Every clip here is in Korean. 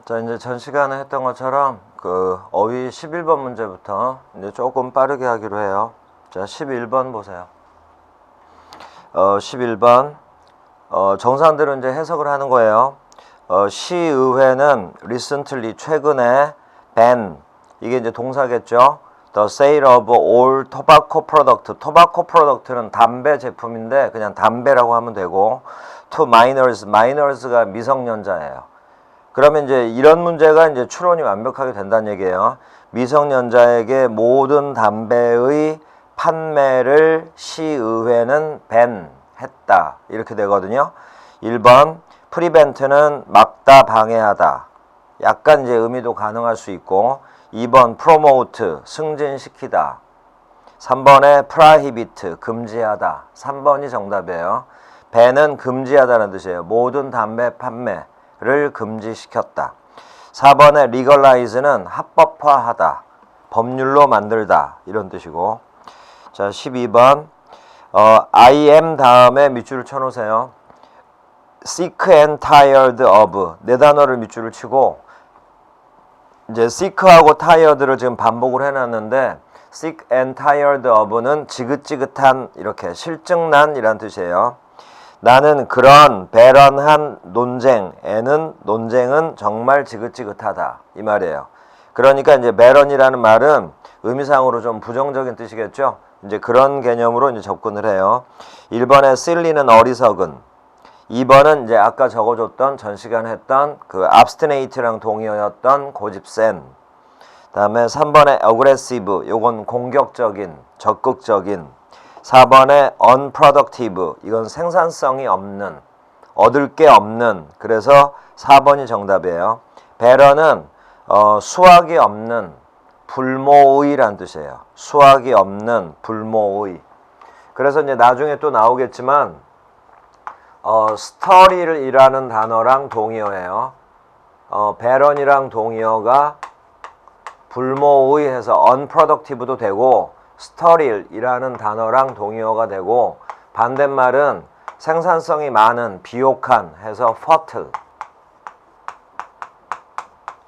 자, 이제 전 시간에 했던 것처럼 그 어휘 11번 문제부터 이제 조금 빠르게 하기로 해요. 자, 11번 보세요. 11번. 정사들은 이제 해석을 하는 거예요. 시의회는 recently 최근에 ban, 이게 이제 동사겠죠. The sale of all tobacco product. tobacco product는 담배 제품인데 그냥 담배라고 하면 되고, to minors, minors가 미성년자예요. 그러면 이제 이런 문제가 이제 추론이 완벽하게 된다는 얘기예요. 미성년자에게 모든 담배의 판매를 시의회는 밴했다. 이렇게 되거든요. 1번 prevent는 막다, 방해하다. 약간 이제 의미도 가능할 수 있고, 2번 promote, 승진시키다. 3번에 prohibit, 금지하다. 3번이 정답이에요. ban은 금지하다는 뜻이에요. 모든 담배 판매를 금지시켰다. 4번에 legalize는 합법화하다, 법률로 만들다, 이런 뜻이고. 자, 12번 I am 다음에 밑줄을 쳐놓으세요. sick and tired of, 네 단어를 밑줄을 치고, 이제 sick하고 tired를 지금 반복을 해놨는데, sick and tired of는 지긋지긋한, 이렇게 실증난 이란 뜻이에요. 나는 그런 배런한 논쟁에는, 논쟁은 정말 지긋지긋하다, 이 말이에요. 그러니까 이제 배런이라는 말은 의미상으로 좀 부정적인 뜻이겠죠. 이제 그런 개념으로 이제 접근을 해요. 1번에 silly는 어리석은, 2번은 이제 아까 적어줬던 전 시간에 했던 그 abstinate랑 동의어였던 고집센. 다음에 3번에 aggressive, 요건 공격적인, 적극적인. 4번에 unproductive, 이건 생산성이 없는, 얻을 게 없는. 그래서 4번이 정답이에요. 배런은 수확이 없는, 불모의란 뜻이에요. 수확이 없는, 불모의. 그래서 이제 나중에 또 나오겠지만 스터릴이라는 단어랑 동의어예요. 배런이랑 동의어가 불모의 해서 unproductive도 되고, 스터릴이라는 단어랑 동의어가 되고, 반대말은 생산성이 많은, 비옥한 해서 fertile,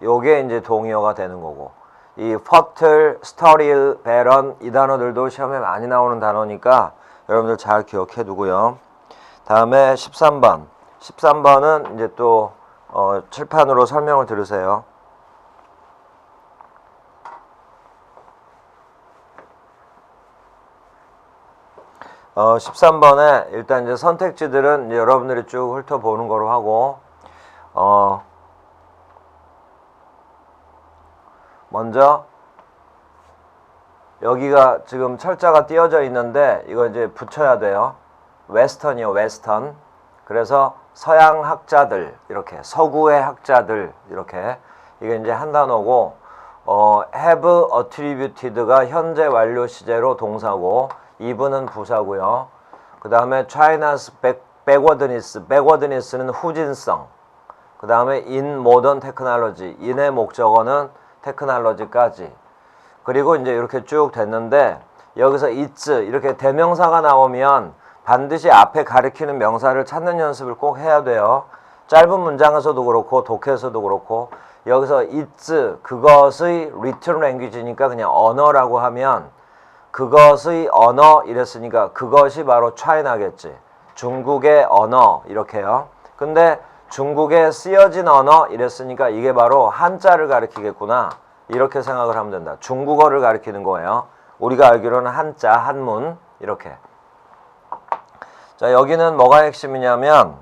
요게 이제 동의어가 되는 거고, 이 fertile, sterile, barren 이 단어들도 시험에 많이 나오는 단어니까 여러분들 잘 기억해 두고요. 다음에 13번. 13번은 이제 또 칠판으로 설명을 들으세요. 13번에 일단 이제 선택지들은 이제 여러분들이 쭉 훑어보는 거로 하고, 먼저 여기가 지금 철자가 띄어져 있는데 이거 이제 붙여야 돼요. 웨스턴이요, 웨스턴. 그래서 서양 학자들, 이렇게 서구의 학자들, 이렇게 이게 이제 한 단어고, have attributed가 현재 완료 시제로 동사고, 이분은 부사고요. 그 다음에 China's backwardness, backwardness는 후진성. 그 다음에 in modern technology, in의 목적어는 테크놀로지까지. 그리고 이제 이렇게 쭉 됐는데, 여기서 it's 이렇게 대명사가 나오면 반드시 앞에 가리키는 명사를 찾는 연습을 꼭 해야 돼요. 짧은 문장에서도 그렇고 독해에서도 그렇고. 여기서 it's 그것의 written language니까 그냥 언어라고 하면, 그것의 언어 이랬으니까 그것이 바로 China겠지. 중국의 언어, 이렇게요. 근데 중국에 쓰여진 언어 이랬으니까 이게 바로 한자를 가리키겠구나, 이렇게 생각을 하면 된다. 중국어를 가리키는 거예요. 우리가 알기로는 한자, 한문, 이렇게. 자, 여기는 뭐가 핵심이냐면,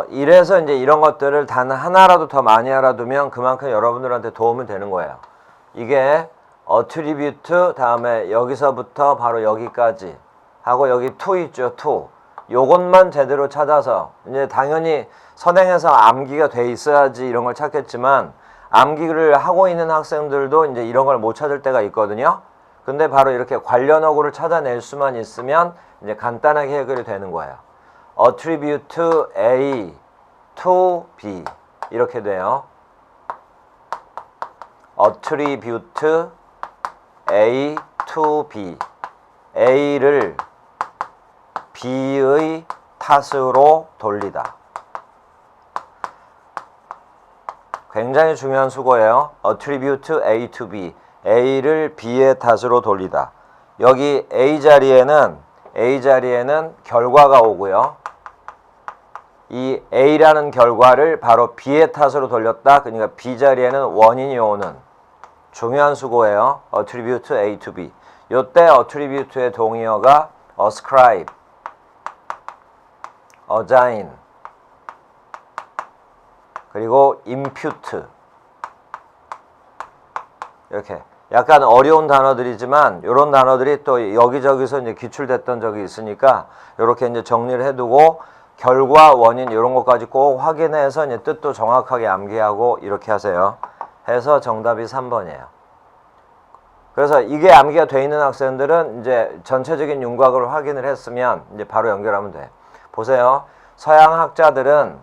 이래서 이제 이런 것들을 단 하나라도 더 많이 알아두면 그만큼 여러분들한테 도움이 되는 거예요. 이게 attribute 다음에 여기서부터 바로 여기까지 하고, 여기 to 있죠, to. 요것만 제대로 찾아서, 이제 당연히 선행해서 암기가 돼 있어야지 이런 걸 찾겠지만, 암기를 하고 있는 학생들도 이제 이런 걸 못 찾을 때가 있거든요. 근데 바로 이렇게 관련어구를 찾아낼 수만 있으면 이제 간단하게 해결이 되는 거예요. attribute A to B, 이렇게 돼요. attribute A to B, A를 B의 탓으로 돌리다. 굉장히 중요한 수고예요. attribute A to B. A를 B의 탓으로 돌리다. 여기 A 자리에는 결과가 오고요. 이 A라는 결과를 바로 B의 탓으로 돌렸다. 그러니까 B 자리에는 원인이 오는 중요한 수고예요. attribute A to B. 요때 attribute의 동의어가 ascribe, assign, 그리고 impute. 이렇게 약간 어려운 단어들이지만 이런 단어들이 또 여기저기서 이제 기출됐던 적이 있으니까 이렇게 이제 정리를 해두고 결과, 원인 이런 것까지 꼭 확인해서 이제 뜻도 정확하게 암기하고 이렇게 하세요. 해서 정답이 3번이에요. 그래서 이게 암기가 돼 있는 학생들은 이제 전체적인 윤곽을 확인을 했으면 이제 바로 연결하면 돼. 보세요. 서양 학자들은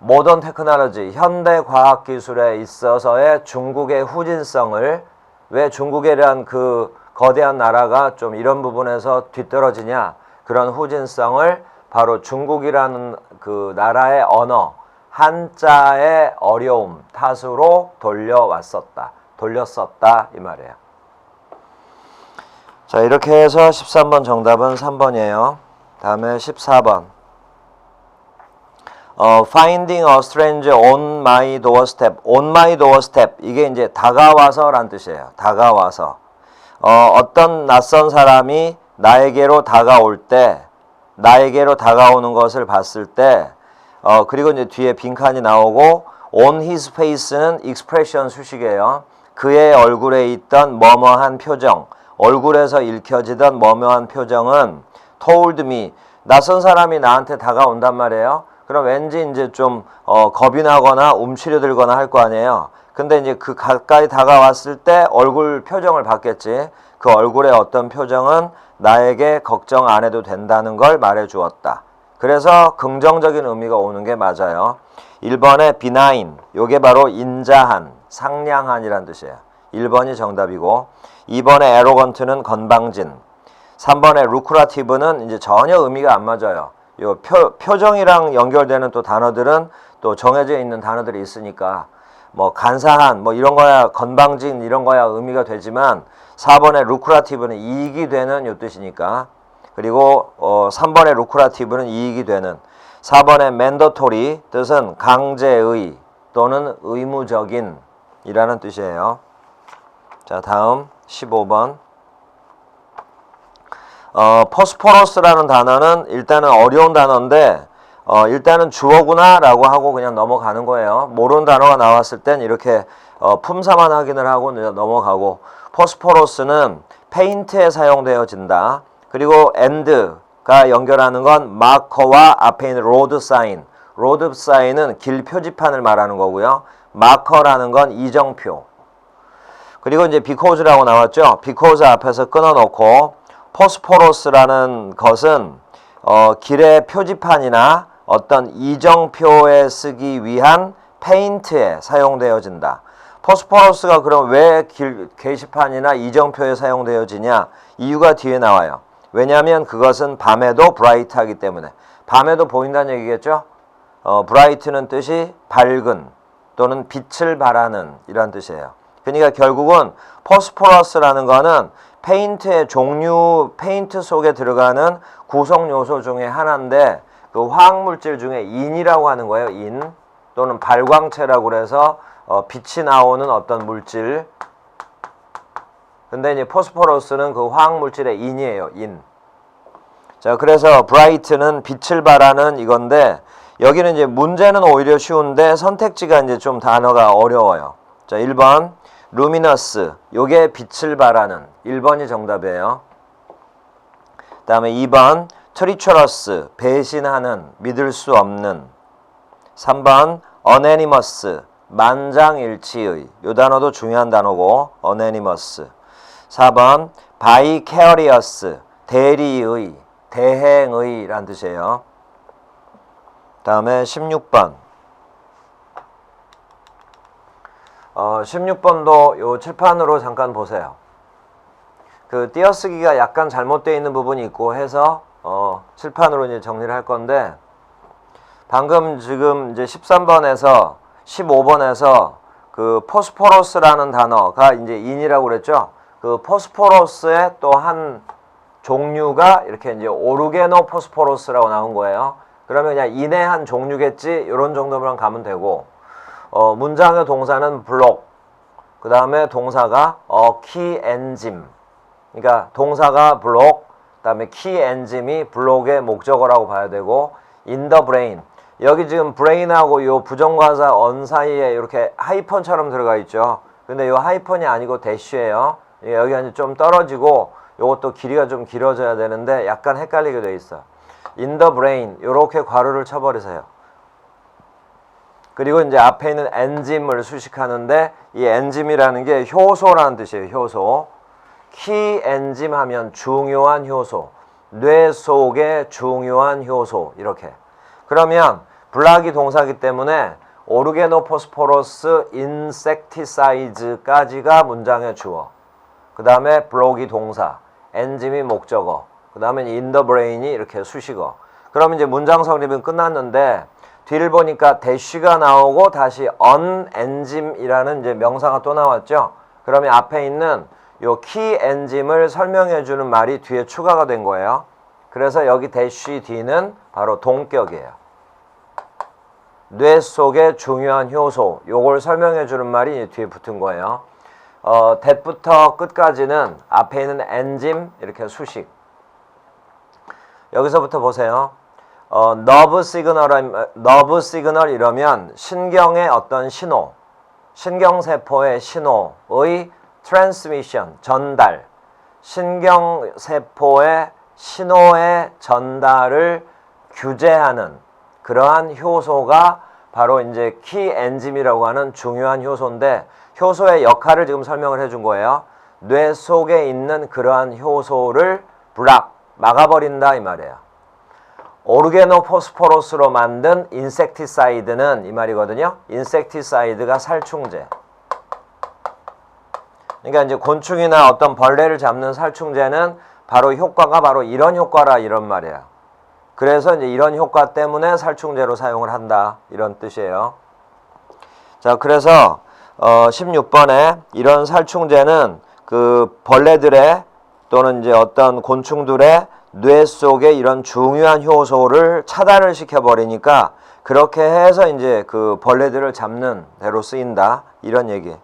모던 테크놀로지, 현대 과학 기술에 있어서의 중국의 후진성을, 왜 중국이란 그 거대한 나라가 좀 이런 부분에서 뒤떨어지냐, 그런 후진성을 바로 중국이라는 그 나라의 언어, 한자의 어려움 탓으로 돌렸었다 이 말이에요. 자, 이렇게 해서 13번 정답은 3번이에요. 다음에 14번. Finding a stranger on my doorstep. On my doorstep. 이게 이제 다가와서란 뜻이에요. 다가와서. 어떤 낯선 사람이 나에게로 다가올 때, 나에게로 다가오는 것을 봤을 때, 그리고 이제 뒤에 빈칸이 나오고, on his face는 expression 수식이에요. 그의 얼굴에 있던 뭐뭐한 표정, 얼굴에서 읽혀지던 뭐뭐한 표정은 told me, 낯선 사람이 나한테 다가온단 말이에요. 그럼 왠지 이제 좀 겁이 나거나 움츠려들거나 할 거 아니에요. 근데 이제 그 가까이 다가왔을 때 얼굴 표정을 봤겠지. 그 얼굴의 어떤 표정은 나에게 걱정 안 해도 된다는 걸 말해 주었다. 그래서 긍정적인 의미가 오는 게 맞아요. 1번에 benign, 요게 바로 인자한, 상냥한이란 뜻이에요. 1번이 정답이고, 2번에 arrogant는 건방진, 3번에 lucrative는 이제 전혀 의미가 안 맞아요. 요 표정이랑 연결되는 또 단어들은 또 정해져 있는 단어들이 있으니까 뭐 간사한 뭐 이런 거야, 건방진 이런 거야 의미가 되지만 4번의 lucrative는 이익이 되는 요 뜻이니까, 그리고 3번의 lucrative는 이익이 되는, 4번의 mandatory 뜻은 강제의 또는 의무적인 이라는 뜻이에요. 자, 다음 15번. 포스포러스라는 단어는 일단은 어려운 단어인데 일단은 주어구나 라고 하고 그냥 넘어가는 거예요. 모르는 단어가 나왔을 땐 이렇게 품사만 확인을 하고 넘어가고, 포스포러스는 페인트에 사용되어진다. 그리고 and가 연결하는 건 마커와 앞에 있는 로드 사인, 로드 사인은 길 표지판을 말하는 거고요. 마커라는 건 이정표. 그리고 이제 because라고 나왔죠. because 앞에서 끊어놓고, 포스포러스라는 것은 길의 표지판이나 어떤 이정표에 쓰기 위한 페인트에 사용되어진다. 포스포러스가 그럼 왜 게시판이나 이정표에 사용되어지냐? 이유가 뒤에 나와요. 왜냐하면 그것은 밤에도 브라이트하기 때문에. 밤에도 보인다는 얘기겠죠? 브라이트는 뜻이 밝은 또는 빛을 발하는 이란 뜻이에요. 그러니까 결국은 포스포러스라는 거는 페인트의 종류, 페인트 속에 들어가는 구성 요소 중에 하나인데 그 화학물질 중에 인이라고 하는 거예요. 인 또는 발광체라고 그래서 빛이 나오는 어떤 물질. 근데 이제 포스포러스는 그 화학물질의 인이에요. 인. 자, 그래서 브라이트는 빛을 발하는 이건데 여기는 이제 문제는 오히려 쉬운데 선택지가 이제 좀 단어가 어려워요. 자, 1번 루미너스, 요게 빛을 발하는, 1번이 정답이에요. 그 다음에 2번 트리처러스, 배신하는, 믿을 수 없는. 3번 어네니머스, 만장일치의, 요 단어도 중요한 단어고 어네니머스. 4번 바이캐리어스, 대리의, 대행의 란 뜻이에요. 그 다음에 16번 16번도 요 칠판으로 잠깐 보세요. 그 띄어쓰기가 약간 잘못되어 있는 부분이 있고 해서 칠판으로 이제 정리를 할 건데, 방금 지금 이제 13번에서 15번에서 그 포스포러스라는 단어가 이제 인이라고 그랬죠. 그 포스포러스의 또 한 종류가 이렇게 이제 오르게노 포스포러스라고 나온 거예요. 그러면 그냥 인의 한 종류겠지 이런 정도만 가면 되고, 문장의 동사는 블록, 그 다음에 동사가 키 엔짐, 그러니까 동사가 블록, 그 다음에 키 엔짐이 블록의 목적어라고 봐야 되고, in the brain, 여기 지금 brain하고 요 부정관사 on 사이에 이렇게 하이펀처럼 들어가 있죠. 근데 요 하이펀이 아니고 대쉬예요. 여기가 이제 좀 떨어지고 요것도 길이가 좀 길어져야 되는데 약간 헷갈리게 돼 있어. in the brain 요렇게 괄호를 쳐버리세요. 그리고 이제 앞에 있는 엔짐을 수식하는데 이 엔짐이라는 게 효소라는 뜻이에요. 효소. 키 엔짐 하면 중요한 효소, 뇌 속의 중요한 효소 이렇게. 그러면 블락이 동사기 때문에 오르게노포스포러스 인섹티사이즈까지가 문장의 주어, 그 다음에 블록이 동사, 엔짐이 목적어, 그 다음에 in the brain이 이렇게 수식어. 그러면 이제 문장 성립은 끝났는데 뒤를 보니까 대쉬가 나오고 다시 on 엔짐이라는 이제 명사가 또 나왔죠. 그러면 앞에 있는 요 키 엔짐을 설명해 주는 말이 뒤에 추가가 된 거예요. 그래서 여기 대쉬 뒤는 바로 동격이에요. 뇌 속의 중요한 효소, 요걸 설명해 주는 말이 뒤에 붙은 거예요. that부터 끝까지는 앞에 있는 엔짐 이렇게 수식. 여기서부터 보세요. nerve signal 이러면 신경의 어떤 신호, 신경세포의 신호의 transmission, 전달, 신경세포의 신호의 전달을 규제하는 그러한 효소가 바로 이제 키 엔짐이라고 하는 중요한 효소인데, 효소의 역할을 지금 설명을 해준 거예요. 뇌 속에 있는 그러한 효소를 블락, 막아버린다 이 말이에요. 오르게노포스포러스로 만든 인섹티사이드는 이 말이거든요. 인섹티사이드가 살충제. 그러니까 이제 곤충이나 어떤 벌레를 잡는 살충제는 바로 효과가 바로 이런 효과라 이런 말이에요. 그래서 이제 이런 효과 때문에 살충제로 사용을 한다 이런 뜻이에요. 자, 그래서 16번에 이런 살충제는 그 벌레들의 또는 이제 어떤 곤충들의 뇌 속에 이런 중요한 효소를 차단을 시켜버리니까 그렇게 해서 이제 그 벌레들을 잡는 대로 쓰인다 이런 얘기.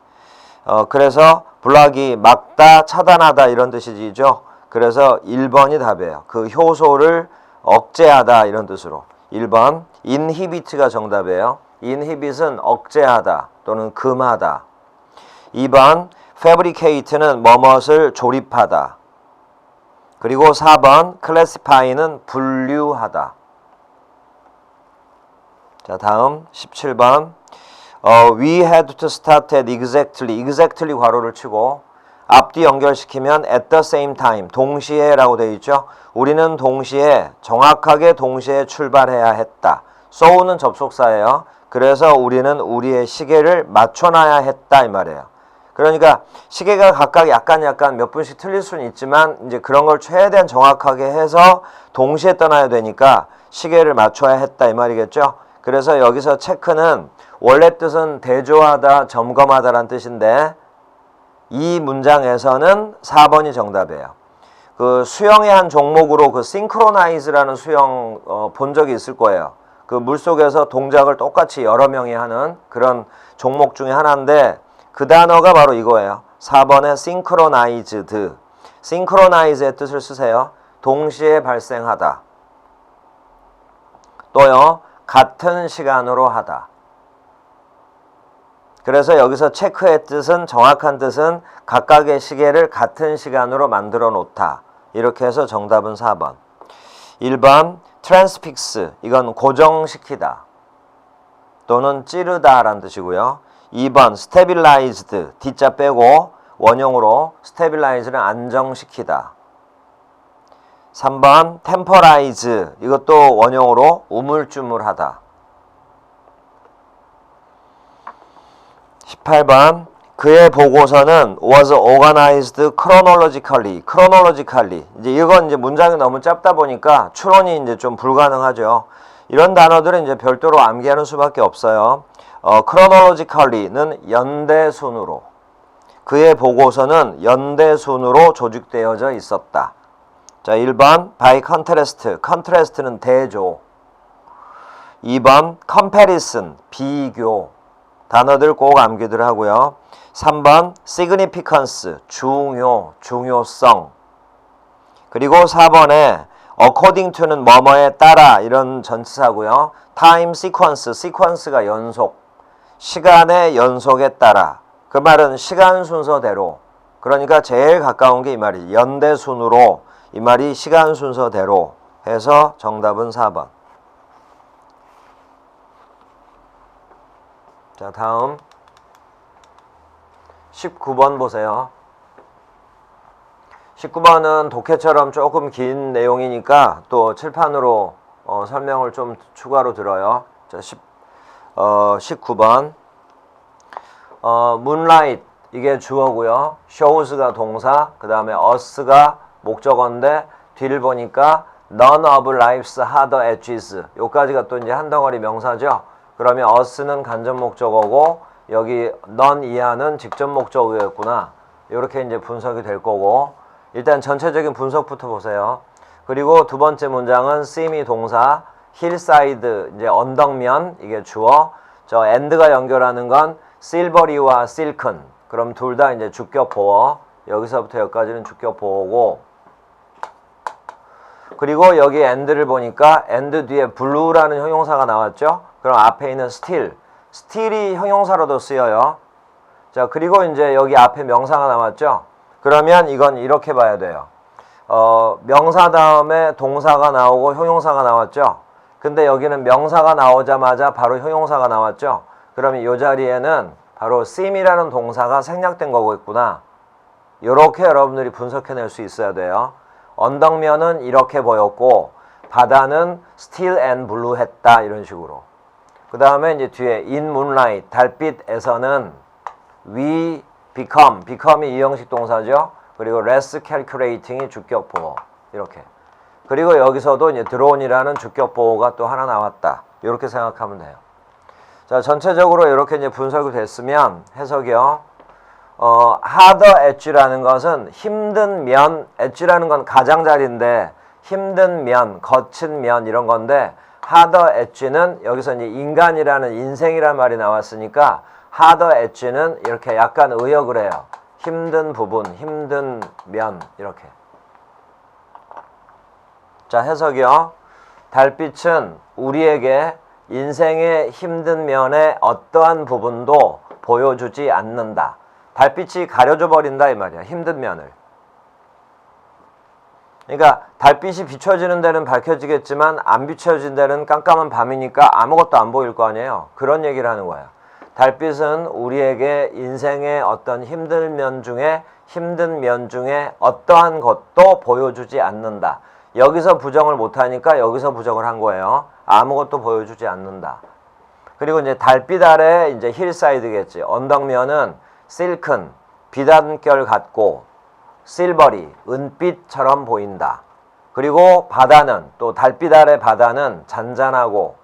그래서 블락이 막다, 차단하다 이런 뜻이죠. 그래서 1번이 답이에요. 그 효소를 억제하다 이런 뜻으로. 1번 inhibit가 정답이에요. inhibit은 억제하다 또는 금하다. 2번 fabricate는 뭐뭇을 조립하다. 그리고 4번 classify는 분류하다. 자, 다음 17번 we had to start at exactly 괄호를 치고 앞뒤 연결시키면 at the same time, 동시에 라고 되어 있죠. 우리는 동시에, 정확하게 동시에 출발해야 했다. so는 접속사예요. 그래서 우리는 우리의 시계를 맞춰놔야 했다 이 말이에요. 그러니까 시계가 각각 약간 몇 분씩 틀릴 수는 있지만 이제 그런 걸 최대한 정확하게 해서 동시에 떠나야 되니까 시계를 맞춰야 했다 이 말이겠죠. 그래서 여기서 체크는 원래 뜻은 대조하다, 점검하다라는 뜻인데 이 문장에서는 4번이 정답이에요. 그 수영의 한 종목으로 그 싱크로나이즈라는 수영 본 적이 있을 거예요. 그 물속에서 동작을 똑같이 여러 명이 하는 그런 종목 중에 하나인데 그 단어가 바로 이거예요. 4번의 synchronized. synchronize의 뜻을 쓰세요. 동시에 발생하다. 또요, 같은 시간으로 하다. 그래서 여기서 체크의 뜻은, 정확한 뜻은 각각의 시계를 같은 시간으로 만들어 놓다. 이렇게 해서 정답은 4번. 1번 transfix, 이건 고정시키다 또는 찌르다 라는 뜻이고요. 2번 stabilized, D자 빼고 원형으로 stabilize는 안정시키다. 3번 temporize, 이것도 원형으로 우물쭈물하다. 18번 그의 보고서는 was organized chronologically. 이제 이건 이제 문장이 너무 짧다 보니까 추론이 이제 좀 불가능하죠. 이런 단어들은 이제 별도로 암기하는 수밖에 없어요. chronologically는 연대순으로, 그의 보고서는 연대순으로 조직되어져 있었다. 자, 1번 by contrast, contrast는 대조. 2번 comparison, 비교. 단어들 꼭 암기들 하고요. 3번 significance, 중요, 중요성. 그리고 4번에 according to는 뭐뭐에 따라 이런 전치사고요. time sequence, sequence가 연속, 시간의 연속에 따라. 그 말은 시간 순서대로. 그러니까 제일 가까운 게 이 말이 연대순으로, 이 말이 시간 순서대로 해서 정답은 4번. 자, 다음 19번 보세요. 19번은 독해처럼 조금 긴 내용이니까 또 칠판으로 설명을 좀 추가로 들어요. 자, 19번 moonlight 이게 주어고요. shows가 동사, 그 다음에 us가 목적어인데 뒤를 보니까 none of life's harder edges 요까지가 또 이제 한 덩어리 명사죠. 그러면 us는 간접 목적어고 여기 none 이하는 직접 목적어였구나. 이렇게 이제 분석이 될 거고, 일단 전체적인 분석부터 보세요. 그리고 두 번째 문장은 seem이 동사, hillside 이제 언덕면 이게 주어, 저 and가 연결하는 건 silvery와 silken. 그럼 둘 다 이제 주격 보어. 여기서부터 여기까지는 주격 보어고, 그리고 여기 and를 보니까 and 뒤에 blue라는 형용사가 나왔죠. 그럼 앞에 있는 still, still이 형용사로도 쓰여요. 자, 그리고 이제 여기 앞에 명사가 나왔죠. 그러면 이건 이렇게 봐야 돼요. 명사 다음에 동사가 나오고 형용사가 나왔죠. 근데 여기는 명사가 나오자마자 바로 형용사가 나왔죠. 그러면 이 자리에는 바로 seem이라는 동사가 생략된 거겠구나. 이렇게 여러분들이 분석해낼 수 있어야 돼요. 언덕면은 이렇게 보였고 바다는 still and blue 했다, 이런 식으로. 그 다음에 이제 뒤에 in moonlight, 달빛에서는 we become이 이형식 동사죠. 그리고 less calculating이 주격 보호. 이렇게. 그리고 여기서도 이제 drown이라는 주격 보호가 또 하나 나왔다. 이렇게 생각하면 돼요. 자, 전체적으로 이렇게 이제 분석이 됐으면 해석이요. harder edge라는 것은 힘든 면, edge라는 건 가장자리인데 힘든 면, 거친 면 이런 건데, harder edge는 여기서 이제 인간이라는 인생이라는 말이 나왔으니까 harder edge는 이렇게 약간 의역을 해요. 힘든 부분, 힘든 면 이렇게. 자, 해석이요. 달빛은 우리에게 인생의 힘든 면의 어떠한 부분도 보여주지 않는다. 달빛이 가려져 버린다 이 말이야. 힘든 면을. 그러니까 달빛이 비춰지는 데는 밝혀지겠지만 안 비춰진 데는 깜깜한 밤이니까 아무것도 안 보일 거 아니에요. 그런 얘기를 하는 거야. 달빛은 우리에게 인생의 어떤 힘든 면 중에 어떠한 것도 보여주지 않는다. 여기서 부정을 못하니까 여기서 부정을 한 거예요. 아무것도 보여주지 않는다. 그리고 이제 달빛 아래 이제 힐사이드겠지. 언덕면은 silken, 비단결 같고 silvery, 은빛처럼 보인다. 그리고 바다는 또 달빛 아래 바다는 잔잔하고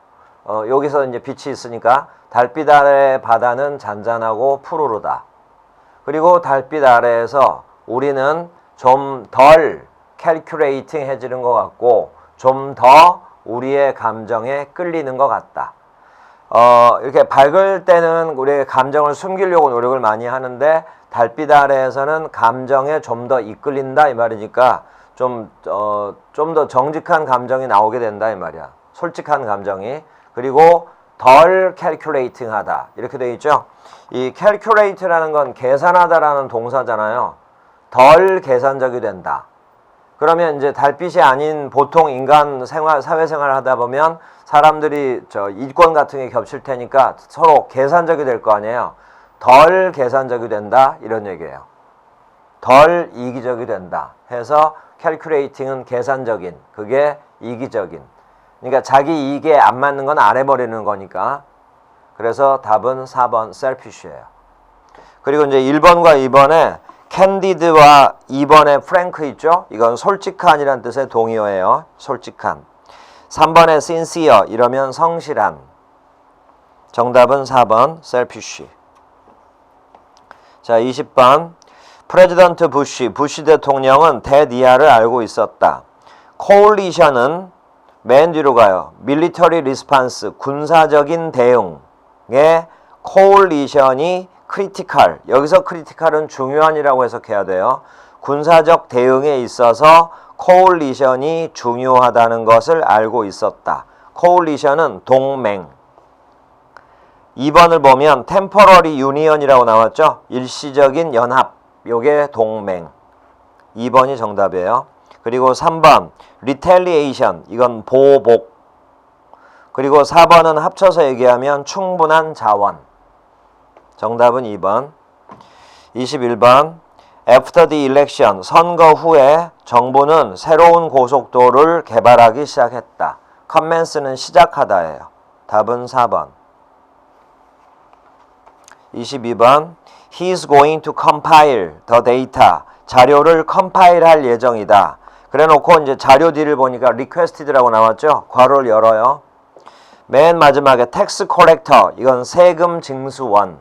여기서 이제 빛이 있으니까 달빛 아래 바다는 잔잔하고 푸르르다. 그리고 달빛 아래에서 우리는 좀 덜 calculating 해지는 것 같고 좀 더 우리의 감정에 끌리는 것 같다. 이렇게 밝을 때는 우리의 감정을 숨기려고 노력을 많이 하는데 달빛 아래에서는 감정에 좀 더 이끌린다 이 말이니까 좀 더 정직한 감정이 나오게 된다 이 말이야. 솔직한 감정이. 그리고 덜 calculating 하다 이렇게 되어 있죠. 이 calculate라는 건 계산하다라는 동사잖아요. 덜 계산적이 된다. 그러면 이제 달빛이 아닌 보통 인간 생활, 사회생활을 하다 보면 사람들이 이권 같은 게 겹칠 테니까 서로 계산적이 될 거 아니에요. 덜 계산적이 된다 이런 얘기예요. 덜 이기적이 된다 해서 calculating은 계산적인, 그게 이기적인. 그러니까 자기 이익에 안 맞는 건 안 해버리는 거니까. 그래서 답은 4번 selfish예요. 그리고 이제 1번과 2번에 candid와 2번에 frank 있죠? 이건 솔직한이라는 뜻의 동의어예요. 솔직한. 3번에 sincere 이러면 성실한. 정답은 4번 selfish. 자, 20번. 프레지던트 부시 대통령은 대니아를 알고 있었다. coalition은 맨 뒤로 가요. military response, 군사적인 대응에 coalition이 critical. 여기서 critical은 중요한이라고 해석해야 돼요. 군사적 대응에 있어서 coalition이 중요하다는 것을 알고 있었다. coalition은 동맹. 2번을 보면 temporary union이라고 나왔죠. 일시적인 연합. 요게 동맹. 2번이 정답이에요. 그리고 3번 retaliation. 이건 보복. 그리고 4번은 합쳐서 얘기하면 충분한 자원. 정답은 2번. 21번 After the election. 선거 후에 정부는 새로운 고속도로를 개발하기 시작했다. commence는 시작하다예요. 답은 4번. 22번 He is going to compile the data. 자료를 컴파일할 예정이다. 그래놓고 이제 자료 뒤를 보니까 requested라고 나왔죠. 괄호를 열어요. 맨 마지막에 tax collector. 이건 세금 징수원.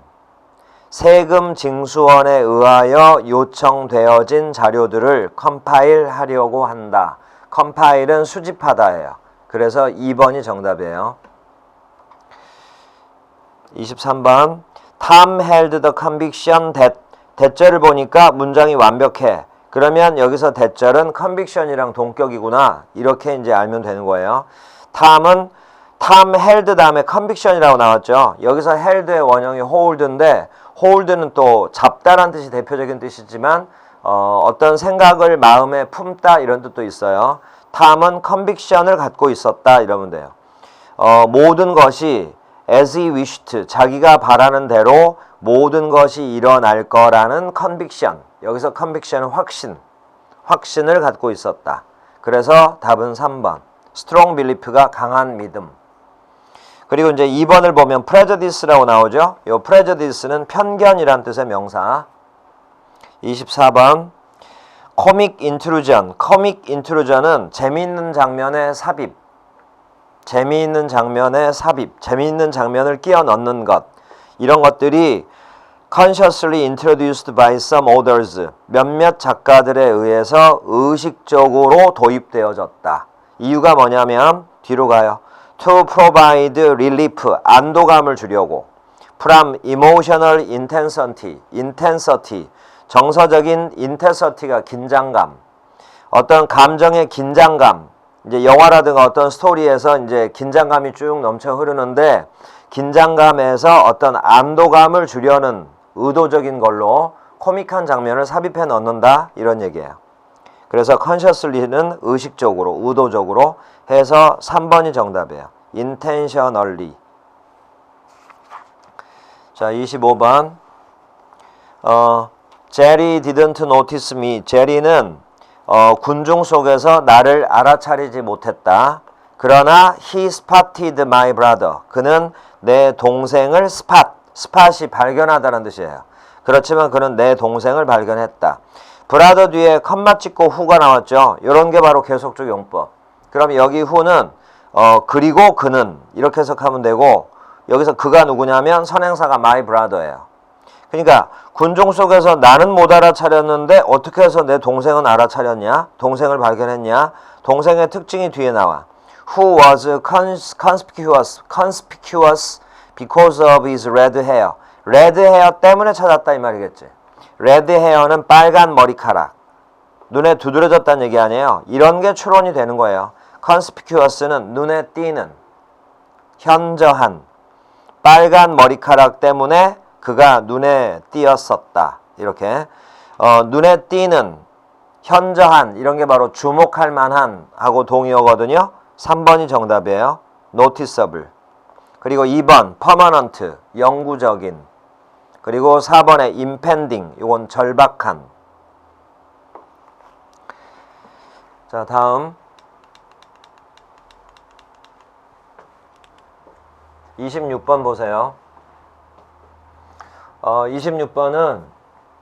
세금 징수원에 의하여 요청되어진 자료들을 컴파일 하려고 한다. 컴파일은 수집하다예요. 그래서 2번이 정답이에요. 23번 Tom held the conviction that. 대절을 보니까 문장이 완벽해. 그러면 여기서 대절은 conviction이랑 동격이구나. 이렇게 이제 알면 되는 거예요. Tom held 다음에 conviction이라고 나왔죠. 여기서 held의 원형이 hold인데 hold는 또 잡다란 뜻이 대표적인 뜻이지만 어떤 생각을 마음에 품다 이런 뜻도 있어요. Tom은 conviction을 갖고 있었다 이러면 돼요. 모든 것이 as he wished, 자기가 바라는 대로 모든 것이 일어날 거라는 conviction. 여기서 conviction은 확신을 갖고 있었다. 그래서 답은 3번. strong belief가 강한 믿음. 그리고 이제 2번을 보면 prejudice라고 나오죠. 이 prejudice는 편견이란 뜻의 명사. 24번 comic intrusion. comic intrusion은 재미있는 장면의 삽입. 재미있는 장면의 삽입. 재미있는 장면을 끼워 넣는 것. 이런 것들이 consciously introduced by some authors. 몇몇 작가들에 의해서 의식적으로 도입되어졌다. 이유가 뭐냐면 뒤로 가요. To provide relief. 안도감을 주려고. From emotional intensity. 정서적인 intensity가 긴장감. 어떤 감정의 긴장감. 이제 영화라든가 어떤 스토리에서 이제 긴장감이 쭉 넘쳐 흐르는데 긴장감에서 어떤 안도감을 주려는 의도적인 걸로 코믹한 장면을 삽입해 넣는다 이런 얘기예요. 그래서 consciously는 의식적으로, 의도적으로 해서 3번이 정답이에요. intentionally. 자, 25번. Jerry didn't notice me. 제리는 군중 속에서 나를 알아차리지 못했다. 그러나 he spotted my brother. 그는 내 동생을 spot이 발견하다는 뜻이에요. 그렇지만 그는 내 동생을 발견했다. brother 뒤에 컴마 찍고 who가 나왔죠. 이런 게 바로 계속적 용법. 그럼 여기 who는 그리고 그는 이렇게 해석하면 되고 여기서 그가 누구냐면 선행사가 my brother예요. 그러니까 군중 속에서 나는 못 알아차렸는데 어떻게 해서 내 동생은 알아차렸냐? 동생을 발견했냐? 동생의 특징이 뒤에 나와. Who was conspicuous because of his red hair. red hair 때문에 찾았다 이 말이겠지. red hair는 빨간 머리카락. 눈에 두드러졌다는 얘기 아니에요. 이런 게 추론이 되는 거예요. conspicuous는 눈에 띄는, 현저한, 빨간 머리카락 때문에 그가 눈에 띄었었다. 이렇게 눈에 띄는, 현저한 이런 게 바로 주목할 만한 하고 동의어거든요. 3번이 정답이에요. noticeable. 그리고 2번 permanent, 영구적인. 그리고 4번에 impending, 이건 절박한. 자, 다음 26번 보세요. 26번은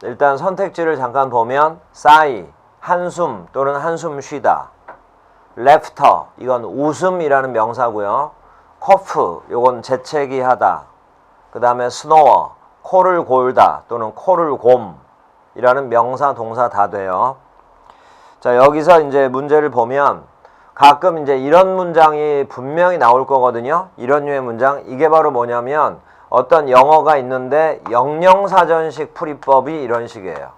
일단 선택지를 잠깐 보면 sigh, 한숨 또는 한숨 쉬다. laughter 이건 웃음이라는 명사고요. cough 요건 재채기 하다. 그 다음에 snore 코를 골다 또는 코를 곰이라는 명사 동사 다 돼요. 자, 여기서 이제 문제를 보면 가끔 이제 이런 문장이 분명히 나올 거거든요. 이런 류의 문장. 이게 바로 뭐냐면 어떤 영어가 있는데 영영사전식 풀이법이 이런 식이에요.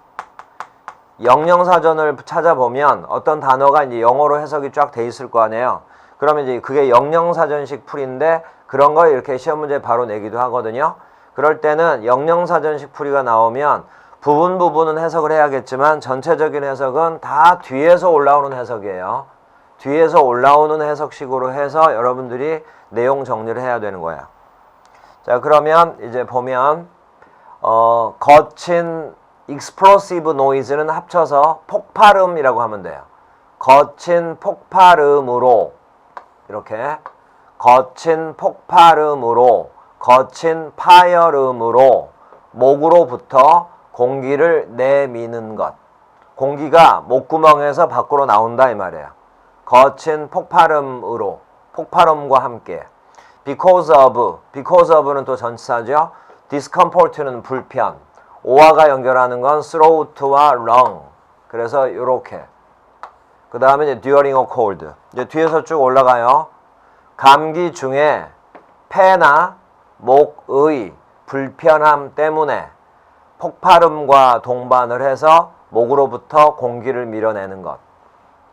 영영사전을 찾아보면 어떤 단어가 이제 영어로 해석이 쫙 돼 있을 거 아니에요. 그러면 이제 그게 영영사전식 풀이인데 그런 거 이렇게 시험 문제 바로 내기도 하거든요. 그럴 때는 영영사전식 풀이가 나오면 부분은 해석을 해야겠지만 전체적인 해석은 다 뒤에서 올라오는 해석이에요. 뒤에서 올라오는 해석식으로 해서 여러분들이 내용 정리를 해야 되는 거야. 자, 그러면 이제 보면 거친 explosive noise는 합쳐서 폭발음이라고 하면 돼요. 거친 폭발음으로 이렇게 거친 폭발음으로 거친 파열음으로 목으로부터 공기를 내미는 것. 공기가 목구멍에서 밖으로 나온다 이 말이에요. 거친 폭발음으로 폭발음과 함께 because of는 또 전치사죠. discomfort는 불편, 오화가 연결하는 건 throat와 lung. 그래서 요렇게. 그 다음에 이제 during a cold. 이제 뒤에서 쭉 올라가요. 감기 중에 폐나 목의 불편함 때문에 폭발음과 동반을 해서 목으로부터 공기를 밀어내는 것.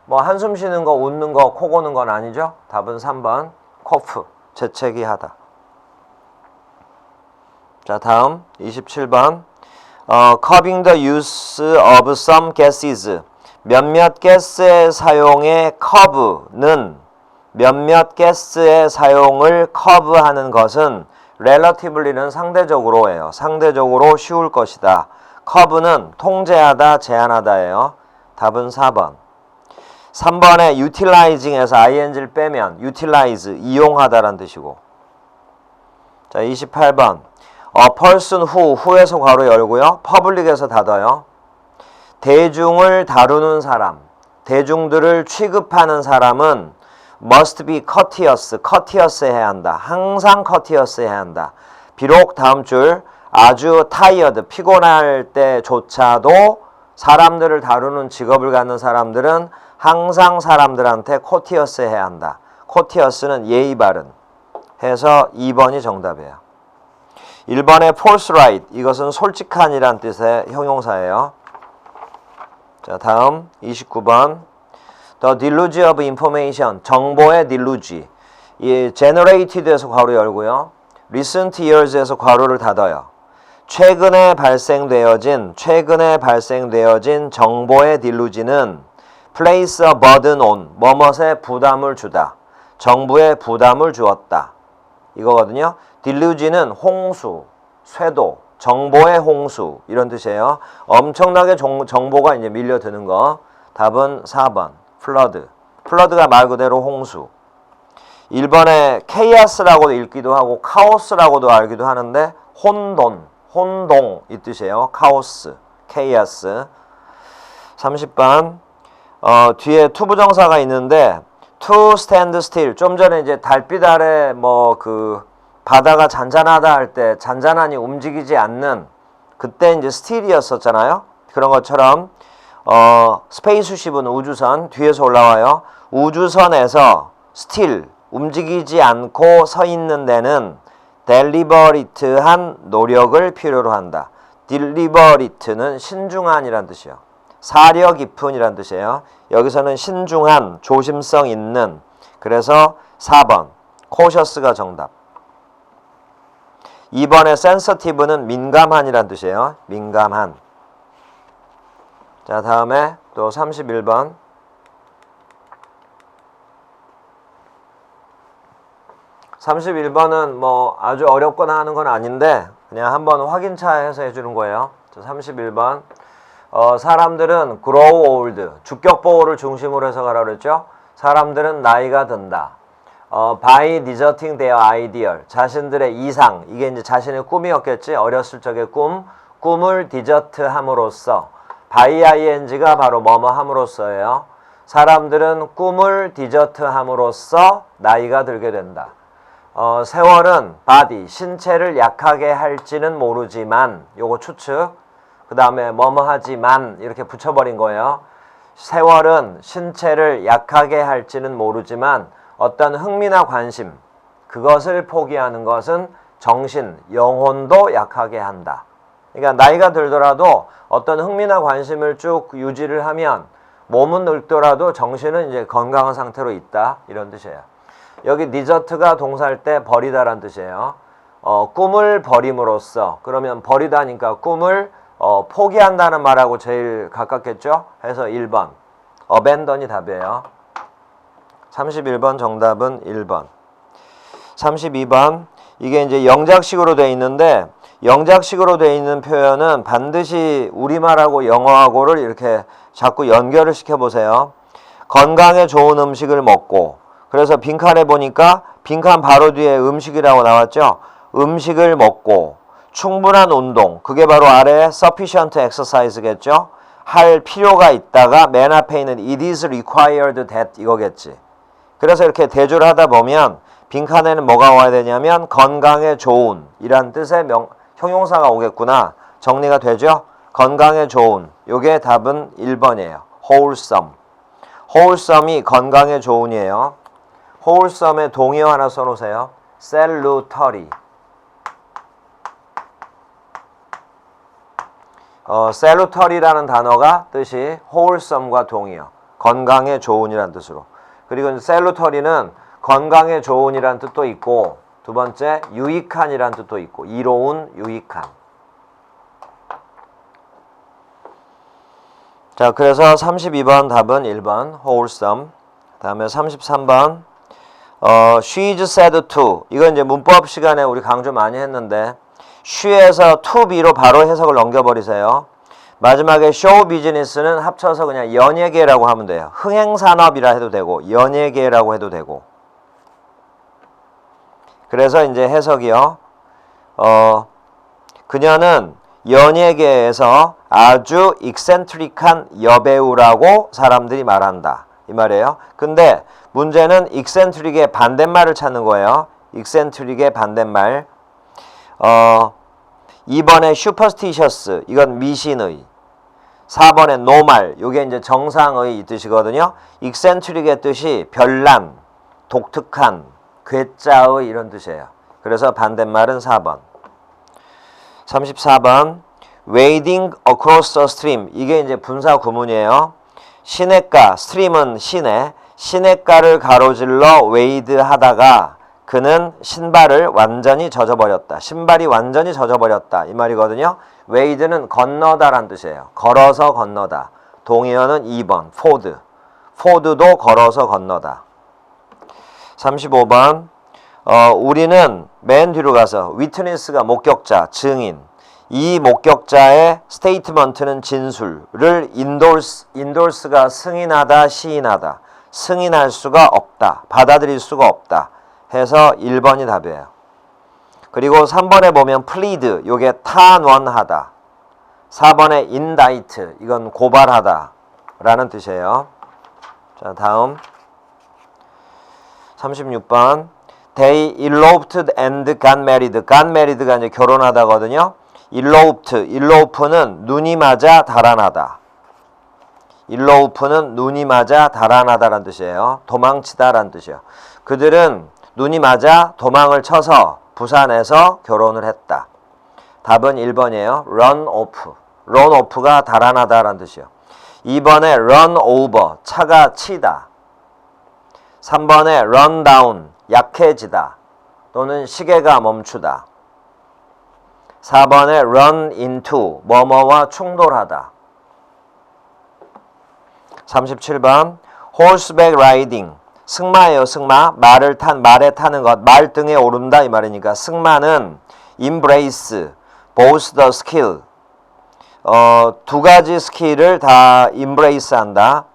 뭐 한숨 쉬는 거, 웃는 거, 코 고는 건 아니죠. 답은 3번 cough, 재채기 하다. 자, 다음 27번 curbing the use of some gases. 몇몇 가스의 사용의 curve는 몇몇 가스의 사용을 커브하는 것은 relatively는 상대적으로예요. 상대적으로 쉬울 것이다. 커브는 통제하다, 제한하다예요. 답은 4번. 3번에 utilizing에서 ing를 빼면 utilize, 이용하다란 뜻이고. 자, 28번. person who에서 괄호 열고요. public에서 닫아요. 대중을 다루는 사람, 대중들을 취급하는 사람은 must be courteous 해야 한다. 항상 courteous 해야 한다. 비록 다음 줄 아주 tired, 피곤할 때조차도 사람들을 다루는 직업을 갖는 사람들은 항상 사람들한테 courteous 해야 한다. courteous는 예의 바른 해서 2번이 정답이에요. 1번의 forthright, 이것은 솔직한이란 뜻의 형용사예요. 자, 다음 29번. The deluge of information, 정보의 deluge. 이 generated에서 괄호 열고요. recent years에서 괄호를 닫아요. 최근에 발생되어진 정보의 deluge는 place a burden on, 뭐뭇에 부담을 주다. 정부에 부담을 주었다. 이거거든요. deluge는 홍수, 쇄도, 정보의 홍수 이런 뜻이에요. 엄청나게 정보가 이제 밀려드는 거. 답은 4번. 플러드가 말 그대로 홍수. 1번에 chaos라고도 읽기도 하고 카오스라고도 알기도 하는데 혼동 이 뜻이에요. 카오스, chaos. 30번 뒤에 투부정사가 있는데 to stand still. 좀 전에 이제 달빛 아래 뭐 그 바다가 잔잔하다 할 때 잔잔하니 움직이지 않는 그때 이제 still이었었잖아요. 그런 것처럼 스페이스쉽은 우주선 뒤에서 올라와요. 우주선에서 still 움직이지 않고 서 있는 데는 deliberate한 노력을 필요로 한다. deliberate는 신중한이란 뜻이에요. 사려 깊은이란 뜻이에요. 여기서는 신중한, 조심성 있는. 그래서 4번 cautious가 정답. 2번의 sensitive는 민감한이란 뜻이에요. 민감한. 자, 다음에 또 31번. 31번은 뭐 아주 어렵거나 하는 건 아닌데 그냥 한번 확인차 해서 해주는 거예요. 자, 31번. 사람들은 grow old, 주격보호를 중심으로 해서 가라 그랬죠. 사람들은 나이가 든다. by deserting their ideal, 자신들의 이상, 이게 이제 자신의 꿈이었겠지. 어렸을 적의 꿈을 디저트 함으로써 by ing가 바로 뭐뭐 함으로써예요. 사람들은 꿈을 디저트함으로써 나이가 들게 된다. 세월은 바디, 신체를 약하게 할지는 모르지만, 요거 추측, 그 다음에 뭐뭐 하지만 이렇게 붙여버린 거예요. 세월은 신체를 약하게 할지는 모르지만 어떤 흥미나 관심, 그것을 포기하는 것은 정신, 영혼도 약하게 한다. 그러니까 나이가 들더라도 어떤 흥미나 관심을 쭉 유지를 하면 몸은 늙더라도 정신은 이제 건강한 상태로 있다, 이런 뜻이에요. 여기 디저트가 동사일 때 버리다란 뜻이에요. 꿈을 버림으로써, 그러면 버리다니까 꿈을 포기한다는 말하고 제일 가깝겠죠? 해서 1번 abandon이 답이에요. 31번 정답은 1번. 32번 이게 이제 영작식으로 돼 있는데, 영작식으로 돼 있는 표현은 반드시 우리말하고 영어하고를 이렇게 자꾸 연결을 시켜보세요. 건강에 좋은 음식을 먹고, 그래서 빈칸에 보니까 빈칸 바로 뒤에 음식이라고 나왔죠. 음식을 먹고 충분한 운동, 그게 바로 아래 sufficient exercise겠죠. 할 필요가 있다가 맨 앞에 있는 it is required that 이거겠지. 그래서 이렇게 대조를 하다 보면 빈칸에는 뭐가 와야 되냐면 건강에 좋은 이란 뜻의 형용사가 오겠구나. 정리가 되죠? 건강에 좋은, 요게 답은 1번이에요. wholesome. wholesome이 건강에 좋은이에요. wholesome의 동의어 하나 써놓으세요. salutary. salutary라는 단어가 뜻이 wholesome과 동의어, 건강에 좋은이란 뜻으로. 그리고 salutary는 건강에 좋은이란 뜻도 있고, 두 번째 유익한이란 뜻도 있고, 이로운, 유익한. 자, 그래서 32번 답은 1번 wholesome. 다음에 33번 she's said to. 이건 이제 문법 시간에 우리 강조 많이 했는데, she에서 to be로 바로 해석을 넘겨버리세요. 마지막에 show business는 합쳐서 그냥 연예계라고 하면 돼요. 흥행산업이라 해도 되고 연예계라고 해도 되고. 그래서 이제 해석이요. 그녀는 연예계에서 아주 익센트릭한 여배우라고 사람들이 말한다, 이 말이에요. 근데 문제는 익센트릭의 반대말을 찾는 거예요. 익센트릭의 반대말. 2번에 슈퍼스티셔스, 이건 미신의. 4번에 노말, 이게 이제 정상의 이 뜻이거든요. 익센트릭의 뜻이 별난, 독특한, 괴짜의 이런 뜻이에요. 그래서 반대말은 4번. 34번 wading across a stream, 이게 이제 분사 구문이에요. 시냇가, 스트림은 시내, 시냇가를 가로질러 웨이드 하다가 그는 신발을 완전히 젖어버렸다. 신발이 완전히 젖어버렸다, 이 말이거든요. 웨이드는 건너다란 뜻이에요. 걸어서 건너다. 동의어는 2번 포드. 포드도 걸어서 건너다. 35번 우리는 맨 뒤로 가서 위트니스가 목격자, 증인. 이 목격자의 스테이트먼트는 진술을 인돌스가 승인하다, 시인하다. 승인할 수가 없다. 받아들일 수가 없다. 해서 1번이 답이에요. 그리고 3번에 보면 plead, 요게 탄원하다. 4번에 indict, 이건 고발하다 라는 뜻이에요. 자, 다음 36번 They eloped and got married. got married가 이제 결혼하다거든요. elope는 눈이 맞아 달아나다. elope는 눈이 맞아 달아나다라는 뜻이에요. 도망치다라는 뜻이에요. 그들은 눈이 맞아 도망을 쳐서 부산에서 결혼을 했다. 답은 1번이에요. run off. run off가 달아나다라는 뜻이에요. 2번에 run over, 차가 치다. 3번에 run down, 약해지다 또는 시계가 멈추다. 4번에 run into, 뭐뭐와 충돌하다. 37번 horseback riding, 승마예요. 승마, 말에 타는 것, 말 등에 오른다 이 말이니까 승마는 embrace, both the skill, 두 가지 스킬을 다 embrace 한다.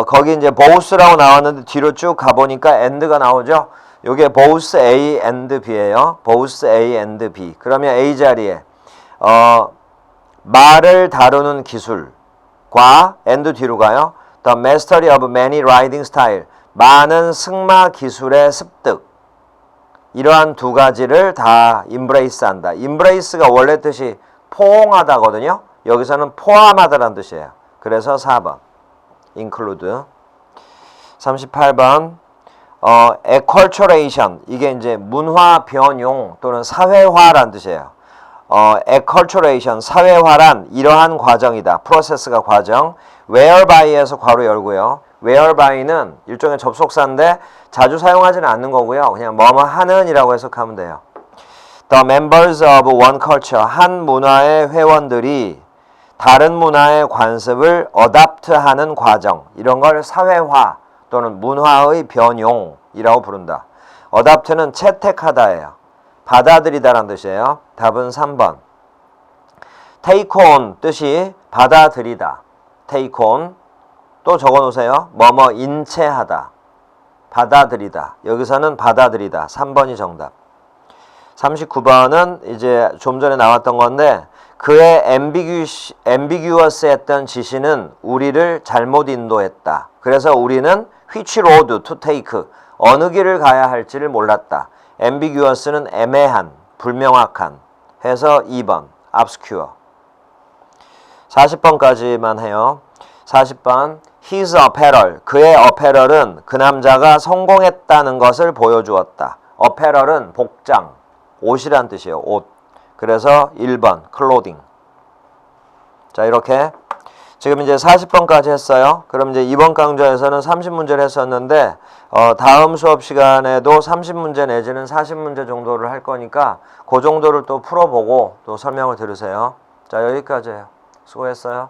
거기 이제 both라고 나왔는데 뒤로 쭉 가보니까 and가 나오죠. 요게 both A and B예요. both A and B. 그러면 A 자리에 말을 다루는 기술과 and 뒤로 가요. The mastery of many riding style. 많은 승마 기술의 습득. 이러한 두 가지를 다 embrace한다. embrace가 원래 뜻이 포옹하다거든요. 여기서는 포함하다라는 뜻이에요. 그래서 4번 include. 38번 acculturation. 이게 이제 문화 변용 또는 사회화라는 뜻이에요. acculturation, 사회화란 이러한 과정이다. 프로세스가 과정. whereby에서 괄호 열고요. whereby는 일종의 접속사인데 자주 사용하지는 않는 거고요. 그냥 뭐뭐 하는 이라고 해석하면 돼요. The members of one culture, 한 문화의 회원들이 다른 문화의 관습을 어답트하는 과정, 이런 걸 사회화 또는 문화의 변용이라고 부른다. 어답트는 채택하다예요. 받아들이다라는 뜻이에요. 답은 3번. take on 뜻이 받아들이다. take on. 또 적어놓으세요. 뭐뭐 인체하다. 받아들이다. 여기서는 받아들이다. 3번이 정답. 39번은 이제 좀 전에 나왔던 건데 그의 ambiguous 했던 지시는 우리를 잘못 인도했다. 그래서 우리는 which road to take, 어느 길을 가야 할지를 몰랐다. ambiguous는 애매한, 불명확한 해서 2번 obscure. 40번까지만 해요. 40번 his apparel, 그의 apparel은 그 남자가 성공했다는 것을 보여주었다. apparel은 복장, 옷이란 뜻이에요. 옷. 그래서 1번 clothing. 자, 이렇게 지금 이제 40번까지 했어요. 그럼 이제 이번 강좌에서는 30문제를 했었는데 다음 수업 시간에도 30문제 내지는 40문제 정도를 할 거니까 그 정도를 또 풀어보고 또 설명을 들으세요. 자, 여기까지예요. 수고했어요.